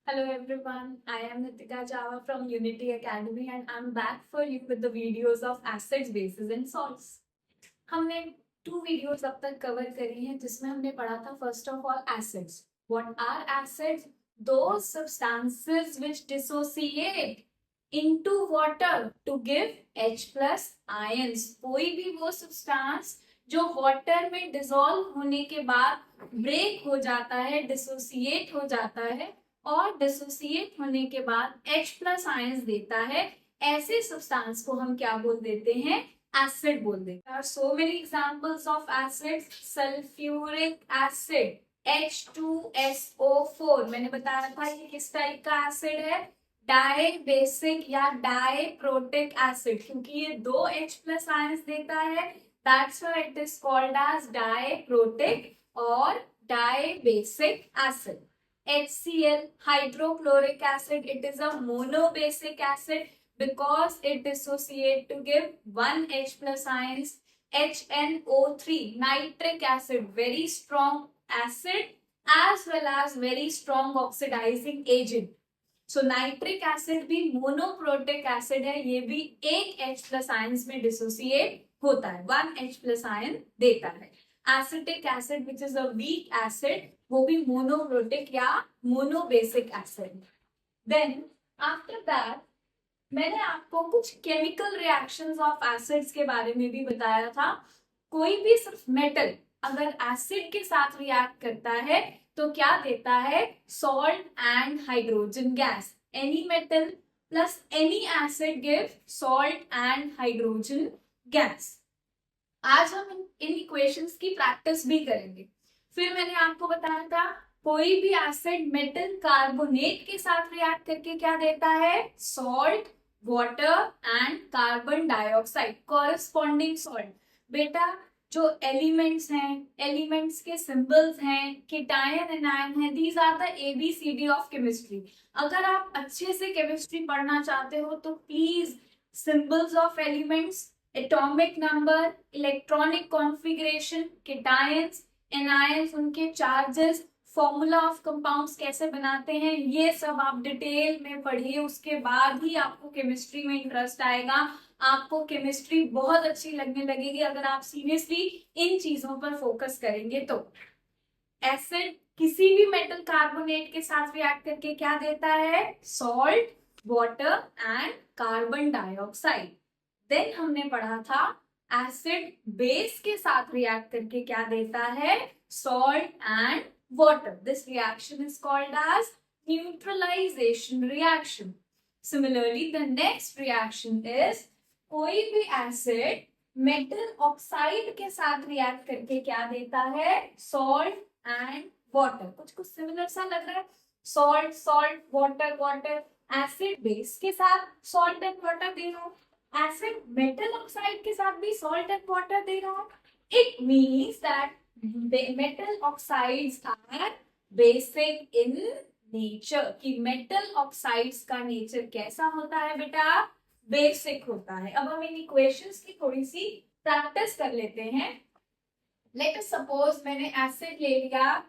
Hello everyone, I am Nitika Java from Unity Academy and I'm back for you with the videos of acids, bases and salts. हमने 2 videos अब तक cover करी हैं जिसमें हमने पढ़ा था first of all acids. What are acids? Those substances which dissociate into water to give H plus ions. कोई भी वो substance जो वाटर में डिसॉल्व होने के बाद ब्रेक हो जाता है, डिसोसिएट हो जाता है और डिसोसिएट होने के बाद H प्लस आयंस देता है, ऐसे सब्सटेंस को हम क्या बोल देते हैं? एसिड बोल देते हैं. There are so many examples of acids. Sulphuric acid H2SO4 मैंने बताया था ये किस टाइप का एसिड है? डाई बेसिक या डाई प्रोटिक एसिड, क्योंकि ये 2 H प्लस आयंस देता है. That's why it is called as diprotic or dibasic acid. HCl, hydrochloric acid, it is a monobasic acid because it dissociate to give 1 H plus ions. HNO3, nitric acid, very strong acid as well as very strong oxidizing agent. So nitric acid भी monoprotic acid है, ये भी एक H plus ions में dissociate होता है, 1 H plus ion देता है. Acetic acid which is a weak acid, वो भी मोनोप्रोटिक या monobasic acid. Then after that मैंने आपको कुछ केमिकल रिएक्शंस ऑफ एसिड्स के बारे में भी बताया था. कोई भी सिर्फ मेटल अगर एसिड के साथ रिएक्ट करता है तो क्या देता है? Salt and hydrogen gas. Any metal plus any acid give salt and hydrogen gas. आज हम इन इक्वेशंस की प्रैक्टिस भी करेंगे. फिर मैंने आपको बताया था कोई भी एसिड मेटल कार्बोनेट के साथ रिएक्ट करके क्या देता है? Salt, water and carbon dioxide, corresponding salt. बेटा जो एलिमेंट्स हैं, एलिमेंट्स के सिंबल्स हैं, कीटायन एनायन है, these are the ABCD of chemistry. अगर आप अच्छे से केमिस्ट्री पढ़ना चाहते हो तो please symbols of elements, atomic number, electronic configuration, cations, anions, उनके चार्जेस, फॉर्मूला ऑफ कंपाउंड्स कैसे बनाते हैं, ये सब आप डिटेल में पढ़िए. उसके बाद ही आपको केमिस्ट्री में इंटरेस्ट आएगा. आपको केमिस्ट्री बहुत अच्छी लगने लगेगी अगर आप सीरियसली इन चीजों पर फोकस करेंगे तो. एसिड किसी भी मेटल कार्बोनेट के साथ रिएक्ट करके क्या देता है? Salt, water and carbon dioxide. Then हमने पढ़ा था एसिड बेस के साथ रिएक्ट करके क्या देता है? Salt and water. This reaction is called as neutralization reaction. Similarly, the next reaction is कोई भी एसिड मेटल ऑक्साइड के साथ रिएक्ट करके क्या देता है? Salt and water. कुछ कुछ सिमिलर सा लग रहा है. Salt salt, water water. Acid base के साथ सॉल्ट एंड वाटर दे रहा हूँ, एसिड मेटल ऑक्साइड के साथ भी सॉल्ट एंड वाटर दे रहा हूँ. It means that metal oxides are basic in nature. कि metal oxides का नेचर कैसा होता है बेटा? बेसिक होता है. अब हम इन इक्वेशंस की थोड़ी सी प्रैक्टिस कर लेते हैं. लेट अस सपोज मैंने एसिड ले लिया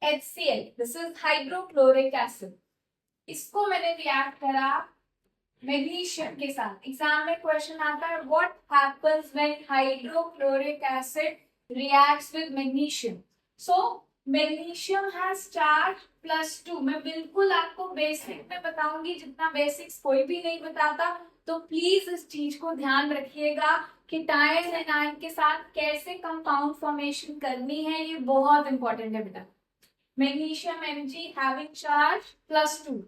HCl, this is hydrochloric acid. इसको मैंने रिएक्ट करा मैग्नीशियम के साथ. एग्जाम में क्वेश्चन आता है what happens when hydrochloric acid reacts with magnesium. So magnesium has charge +2. मैं बिल्कुल आपको बेसिक में बताऊंगी, जितना बेसिक्स कोई भी नहीं बताता. तो प्लीज इस चीज को ध्यान रखिएगा कि कीटायन एनायन के साथ कैसे कंपाउंड फॉर्मेशन करनी है, ये बहुत इंपॉर्टेंट है बेटा. Magnesium Mg having charge +2,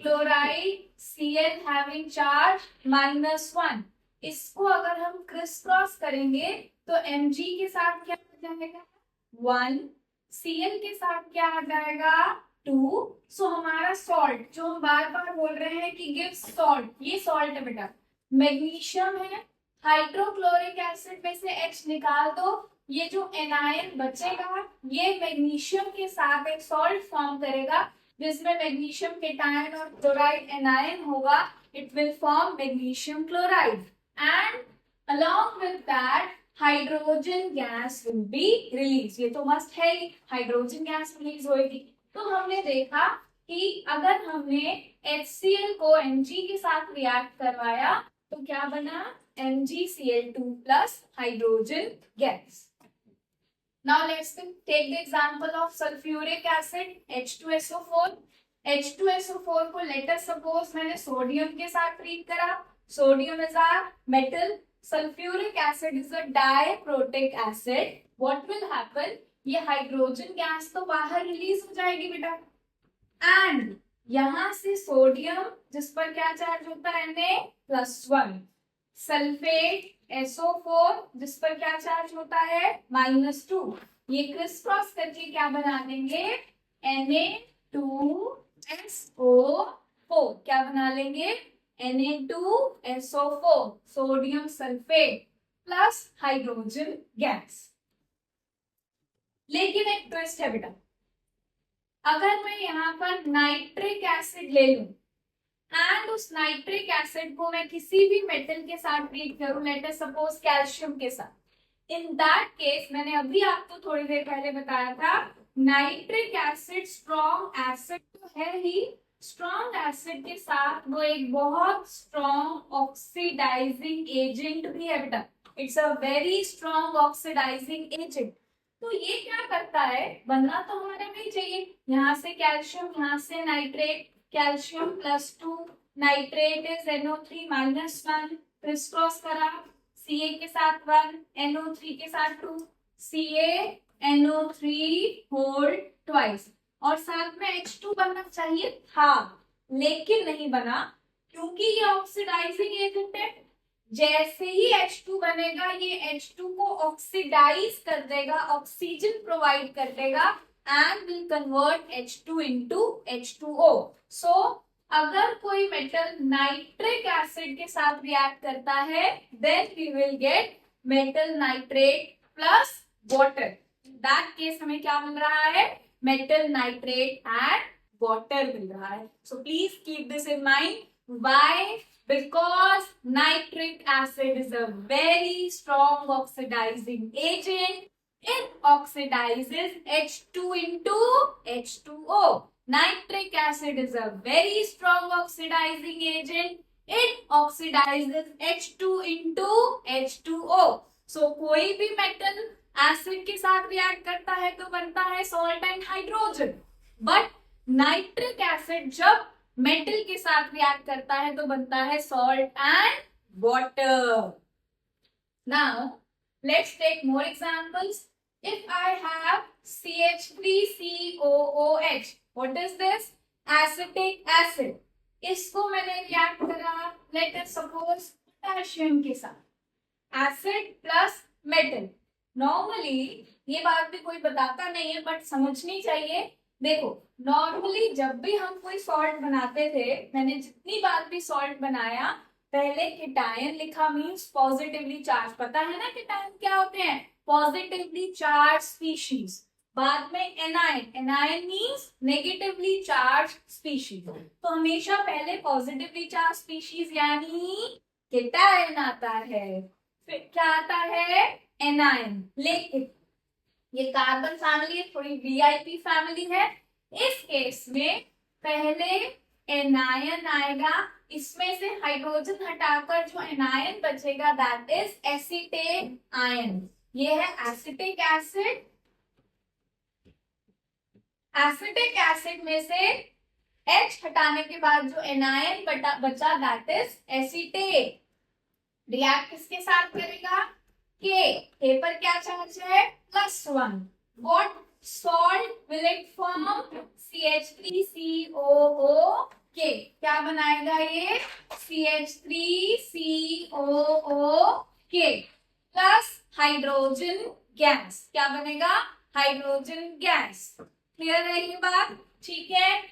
chloride Cl having charge -1. इसको अगर हम क्रिस क्रॉस करेंगे तो Mg के साथ क्या आ जाएगा? 1. Cl के साथ क्या आ जाएगा? 2. सो हमारा सॉल्ट जो हम बार बार बोल रहे हैं कि गिव सॉल्ट, ये सॉल्ट है बेटा. मैग्नीशियम है, हाइड्रोक्लोरिक एसिड में से H निकाल दो, ये जो एनायन बचेगा ये मैग्नीशियम के साथ एक सॉल्ट फॉर्म करेगा जिसमें मैग्नीशियम केटायन और क्लोराइड एनायन होगा. It will form magnesium chloride and along with that hydrogen gas will be release. ये तो मस्ट है, हाइड्रोजन गैस रिलीज होगी। तो हमने देखा कि अगर हमने HCl को Mg के साथ रिएक्ट करवाया तो क्या बना, MgCl2 plus hydrogen gas. Now let's take the example of sulfuric acid H2SO4. H2SO4 को let us suppose मैंने सोडियम के साथ ट्रीट करा। Sodium is a metal. Sulfuric acid is a diprotic acid. What will happen? ये hydrogen gas तो बाहर release हो जाएगी बेटा, एंड यहां से सोडियम जिस पर क्या चार्ज होता है Na+1, सल्फेट SO4 जिस पर क्या चार्ज होता है -2, ये क्रिस क्रॉस करके क्या बना देंगे, Na2SO4। क्या बना लेंगे, Na2SO4, sodium sulphate plus hydrogen gas. लेकिन एक ट्विस्ट है बेटा, अगर मैं यहाँ पर नाइट्रिक एसिड ले लूं एंड उस नाइट्रिक एसिड को मैं किसी भी मेटल के साथ ट्रीट करूं, लेट अस सपोज कैल्शियम के साथ, इन दैट केस मैंने अभी आपको थोड़ी देर पहले बताया था, नाइट्रिक एसिड स्ट्रॉन्ग एसिड तो है ही, स्ट्रॉन्ग एसिड के साथ वो एक बहुत स्ट्रॉन्ग ऑक्सीडाइजिंग एजेंट भी है बेटा। It's a very strong oxidizing agent. तो ये क्या करता है, बनना तो हमारे में ही चाहिए, यहाँ से कैल्शियम, यहाँ से nitrate, calcium +2, nitrate is NO3-1, criss cross करा, Ca के साथ 1, NO3 के साथ 2, CaNO3 होल ट्वाइस, और साथ में H2 बनना चाहिए था, लेकिन नहीं बना क्योंकि ये ऑक्सीडाइजिंग एजेंट है। जैसे ही H2 बनेगा ये H2 को ऑक्सीडाइज कर देगा, ऑक्सीजन प्रोवाइड कर देगा and will convert H2 into H2O। सो अगर कोई मेटल नाइट्रिक एसिड के साथ रिएक्ट करता है then we will get metal nitrate plus water. That case हमें क्या मिल रहा है, मेटल नाइट्रेट एंड वाटर मिल रहा है। So please keep this in mind. Why? Because nitric acid is a very strong oxidizing agent. It oxidizes H2 into H2O. Nitric acid is a very strong oxidizing agent. It oxidizes H2 into H2O. So कोई भी metal acid के साथ react करता है तो बनता है salt and hydrogen, but nitric acid जब मेटल के साथ रिएक्ट करता है तो बनता है salt and water. Now let's take more examples. If I have CH3COOH, what is this, acetic acid. इसको मैंने रिएक्ट करा लेट अस सपोज पोटेशियम के साथ, एसिड प्लस मेटल। नॉर्मली ये बात भी कोई बताता नहीं है बट समझनी चाहिए। देखो नॉर्मली जब भी हम कोई सॉल्ट बनाते थे, मैंने जितनी बार भी सॉल्ट बनाया, पहले कीटायन लिखा मीन्स पॉजिटिवली चार्ज, पता है ना कीटायन क्या होते हैं, पॉजिटिवली चार्ज स्पीशीज। बाद में anion, anion means negatively charge species. तो हमेशा पहले पॉजिटिवली चार्ज स्पीशीज यानी कीटायन आता है, फिर क्या आता है, एनायन। लेकिन ये कार्बन फैमिली थोड़ी VIP फैमिली है, इस केस में पहले एनायन आएगा, इसमें से हाइड्रोजन हटाकर जो एनायन बचेगा दैट इज एसीटेट आयन। ये है एसिटिक एसिड। एसिटिक एसिड में से H हटाने के बाद जो एनायन बचा दैट इज एसीटेट। रिएक्ट किसके साथ करेगा, K पर क्या चार्ज है, +1। What salt will it form, CH3COOK। क्या बनाएगा ये, CH3COOK प्लस हाइड्रोजन गैस। क्या बनेगा, हाइड्रोजन गैस। क्लियर है ये बात, ठीक है,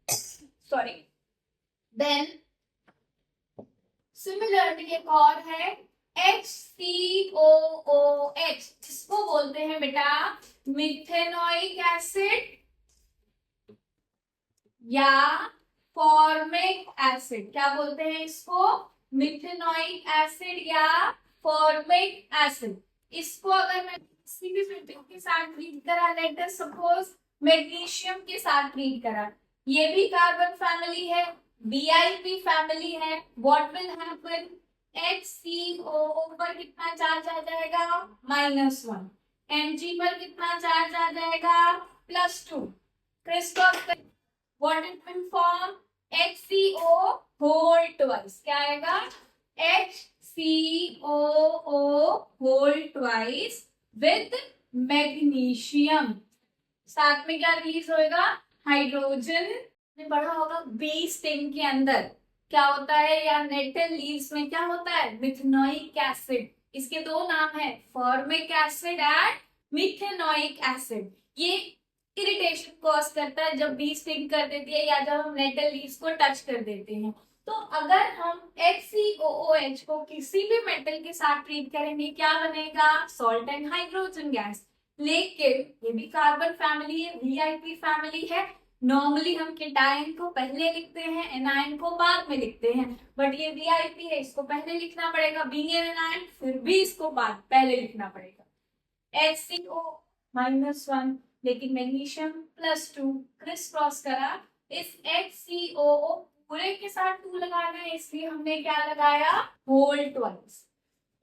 सॉरी। देन सिमिलरली एक और है HCOOH, जिसको बोलते हैं बेटा मिथेनोइक एसिड या फॉर्मिक एसिड। क्या बोलते हैं इसको, मिथेनोइक एसिड या फॉर्मिक एसिड। इसको अगर मैं किसी भी मेटल के साथ ट्रीट करा, लेट अस सपोज मैग्नीशियम के साथ ट्रीट करा, ये भी कार्बन फैमिली है, BIP फैमिली है, व्हाट विल हैपन, HCOO पर कितना चार्ज आ जाएगा, -1, Mg पर कितना चार्ज आ जाएगा, +2, क्रिस्टॉस what it will form, HCO whole twice, क्या आएगा, HCOO whole twice with magnesium, साथ में क्या रिलीज होएगा, हाइड्रोजन। ने पढ़ा होगा बेस टिन के अंदर क्या होता है, या नेटल लीव्स में क्या होता है, मिथेनोइक एसिड। इसके दो नाम है, formic acid and methanoic acid. ये इरिटेशन कॉज करता है जब बी स्टिंग कर देती है या जब हम नेटल लीव्स को टच कर देते हैं। तो अगर हम HCOOH को किसी भी मेटल के साथ ट्रीट करेंगे क्या बनेगा, सॉल्ट एंड हाइड्रोजन गैस। लेकिन ये भी कार्बन फैमिली है, VIP फैमिली है। नॉर्मली हम केटायन को पहले लिखते हैं, एनायन को बाद में लिखते हैं, बट ये VIP है, इसको पहले लिखना पड़ेगा, बीइंग एन एनायन फिर भी इसको बाद पहले लिखना पड़ेगा, HCO -1, लेकिन मैग्नीशियम +2 क्रिस क्रॉस करा, इस HCOO पूरे के साथ 2 लगाना है, इसलिए हमने क्या लगाया, whole twice,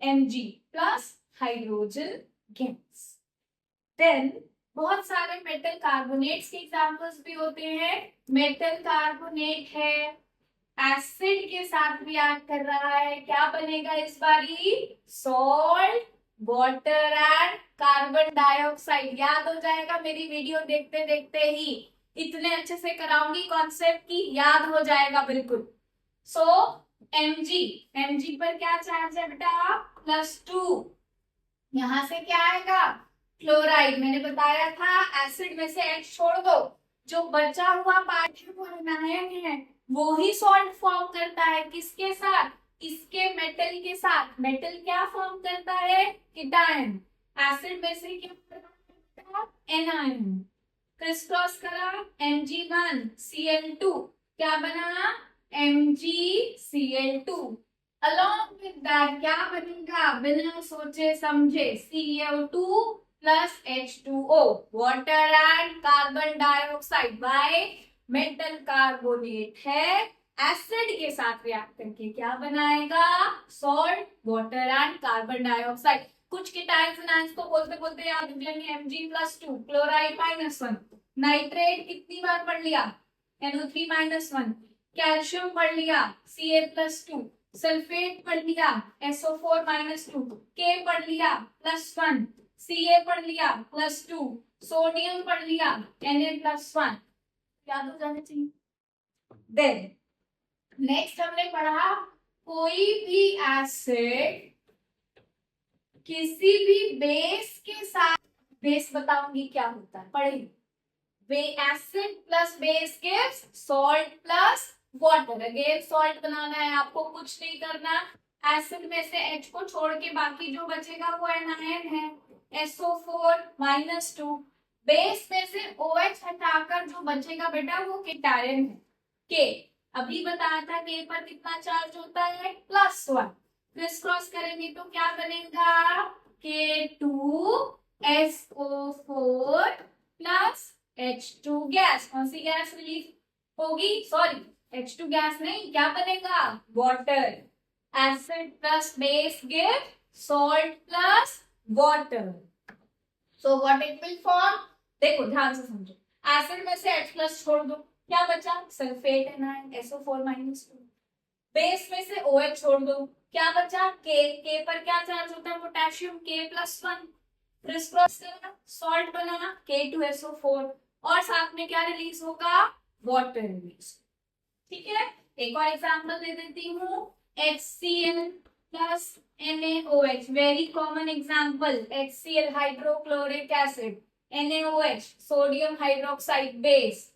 Mg plus hydrogen gas. Then बहुत सारे मेटल कार्बोनेट्स के एग्जांपल्स भी होते हैं। मेटल कार्बोनेट है, एसिड के साथ रिएक्ट कर रहा है, क्या बनेगा इस बारी, salt, water and carbon dioxide. याद हो जाएगा, मेरी वीडियो देखते देखते ही इतने अच्छे से कराऊंगी कॉन्सेप्ट की, याद हो जाएगा बिल्कुल। सो Mg पर क्या चार्ज है बेटा, +2, यहां से क्या आएगा, क्लोराइड। मैंने बताया था एसिड में से H छोड़ दो, जो बचा हुआ पार्ट है वो एनायन है, वो ही सॉल्ट फॉर्म करता है, किसके साथ, इसके मेटल के साथ। मेटल क्या फॉर्म करता है, कीटायन, एसिड में से क्या करता है, एनायन। क्रिस क्रॉस करा, Mg1Cl2, क्या बना, MgCl2। अलॉन्ग विद दैट क्या बनेगा, बिना सोचे समझे, CO2 plus H2O, water and carbon dioxide. By metal carbonate है, एसिड के साथ रिएक्ट करके क्या बनाएगा, salt, water and carbon dioxide. कुछ कीटायंस एनायंस को बोलते बोलते याद रख लेंगे, Mg+2, क्लोराइड -1, नाइट्रेट कितनी बार पढ़ लिया, NO3 -1, कैल्शियम पढ़ लिया, Ca+2, सल्फेट पढ़ लिया, SO4 -2, K पढ़ लिया +1, Ca पढ़ लिया +2, सोडियम पढ़ लिया Na+1, याद हो जाना चाहिए। देन नेक्स्ट हमने पढ़ा, कोई भी एसिड किसी भी बेस के साथ, बेस बताऊंगी क्या होता है, पढ़ेंगे। Acid plus base gives salt plus water. Again salt बनाना है आपको, कुछ नहीं करना, एसिड में से H को छोड़ के बाकी जो बचेगा वो एनायन है, SO4 -2, बेस में से OH हटाकर जो बचेगा बेटा वो कीटायन है, K। अभी बताया था K पर कितना चार्ज होता है, +1, क्रिस क्रॉस करेंगे तो क्या बनेगा, K2SO4 प्लस H2 गैस। कौन सी गैस रिलीज होगी, सॉरी H2 गैस नहीं, क्या बनेगा, water. Acid plus base give salt plus water. So what it will form, देखो ध्यान से समझो, एसिड में से H प्लस छोड़ दो, क्या बचा, सल्फेट एनायन SO4 -2, बेस में से OH छोड़ दो, क्या बचा, K पर क्या चार्ज होता है, पोटेशियम, K+1, क्रिस क्रॉस करा, सॉल्ट बना K2SO4, और साथ में क्या रिलीज होगा, वाटर रिलीज। ठीक है, एक और एग्जांपल दे देती हूँ, HCl plus NaOH, very common example, HCl hydrochloric acid, NaOH sodium hydroxide base,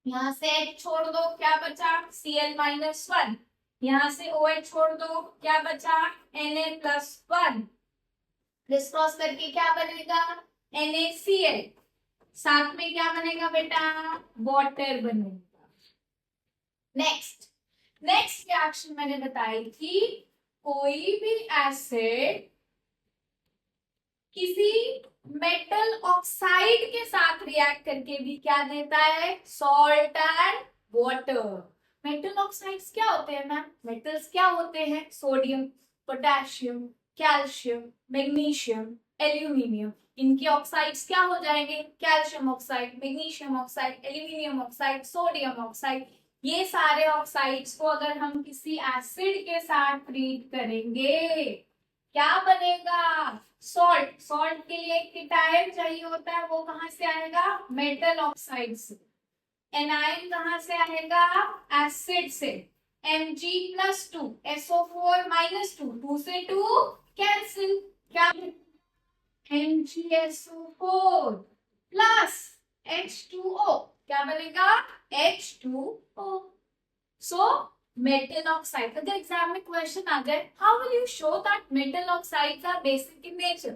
यहाँ से H छोड़ दो, क्या बचा, Cl -1, यहाँ से OH छोड़ दो, क्या बचा, Na+1, क्रिस क्रॉस करके क्या बनेगा, NaCl, साथ में क्या बनेगा बेटा, वाटर बनेगा। नेक्स्ट रिएक्शन मैंने बताई थी, कोई भी एसिड किसी मेटल ऑक्साइड के साथ रिएक्ट करके भी क्या देता है, salt and water. Metal oxides क्या होते हैं मैम, मेटल्स क्या होते हैं, sodium, potassium, calcium, magnesium, aluminium. इनके ऑक्साइड्स क्या हो जाएंगे, calcium oxide, magnesium oxide, aluminium oxide, sodium oxide. ये सारे ऑक्साइड्स को अगर हम किसी एसिड के साथ ट्रीट करेंगे क्या बनेगा, सॉल्ट। सॉल्ट के लिए एक कीटायन चाहिए होता है, वो कहां से आएगा, मेटल ऑक्साइड से। एनायन कहां से आएगा, एसिड से। Mg+2 SO4-2, 2 से 2 कैंसिल, क्या MgSO4 प्लस H2O क्या बनेगा, H2O। सो मेटल ऑक्साइड, अगर एग्जाम में क्वेश्चन आ जाए how will you show that metal oxides are basic in nature,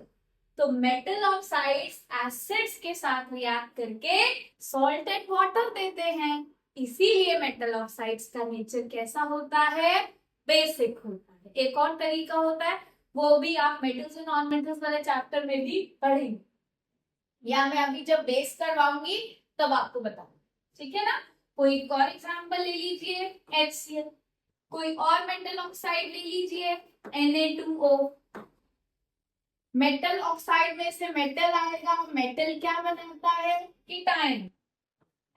तो मेटल ऑक्साइड्स एसिड्स के साथ रिएक्ट करके सॉल्ट एंड वाटर देते हैं, इसीलिए मेटल ऑक्साइड्स का नेचर कैसा होता है, बेसिक होता है। एक और तरीका होता है, वो भी आप मेटल्स एंड नॉन मेटल्स वाले चैप्टर में भी पढ़ेंगे, या मैं अभी जब बेस करवाऊंगी तब आपको बताऊंगी, ठीक है ना। कोई और एग्जाम्पल ले लीजिए, HCl। कोई और मेटल ऑक्साइड ले लीजिए, Na2O। मेटल ऑक्साइड में से मेटल आएगा, मेटल क्या बनाता है, कीटायन।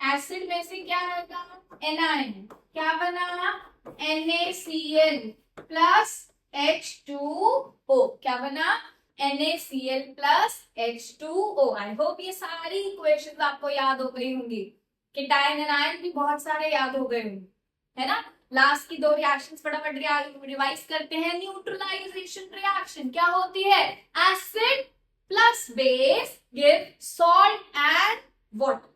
एसिड में से क्या आएगा, एनायन, क्या बना, NaCl प्लस H2O, क्या बना, NaCl plus H2O। I hope ये सारी इक्वेशंस आपको याद हो गई होंगी, कीटायन एनायन भी बहुत सारे याद हो गए होंगे, है ना। लास्ट की 2 रिएक्शंस फटाफट रिवाइज करते हैं। न्यूट्रलाइजेशन रिएक्शन क्या होती है, acid plus base give salt and water.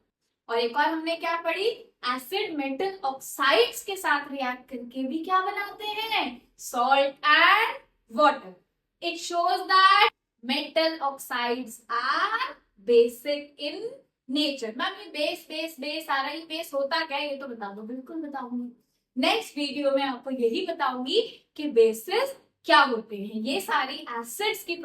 और एक और हमने क्या पढ़ी, एसिड मेटल ऑक्साइड्स के साथ रिएक्ट करके भी क्या बनाते हैं, salt and water. It shows that metal oxides are basic in nature. Ma'am ये बेस बेस बेस आ रहा है, बेस होता क्या है ये तो बता दो, बिल्कुल बताऊंगी। नेक्स्ट वीडियो में आपको यही बताऊंगी कि बेसिस क्या होते हैं। ये सारी एसिड्स की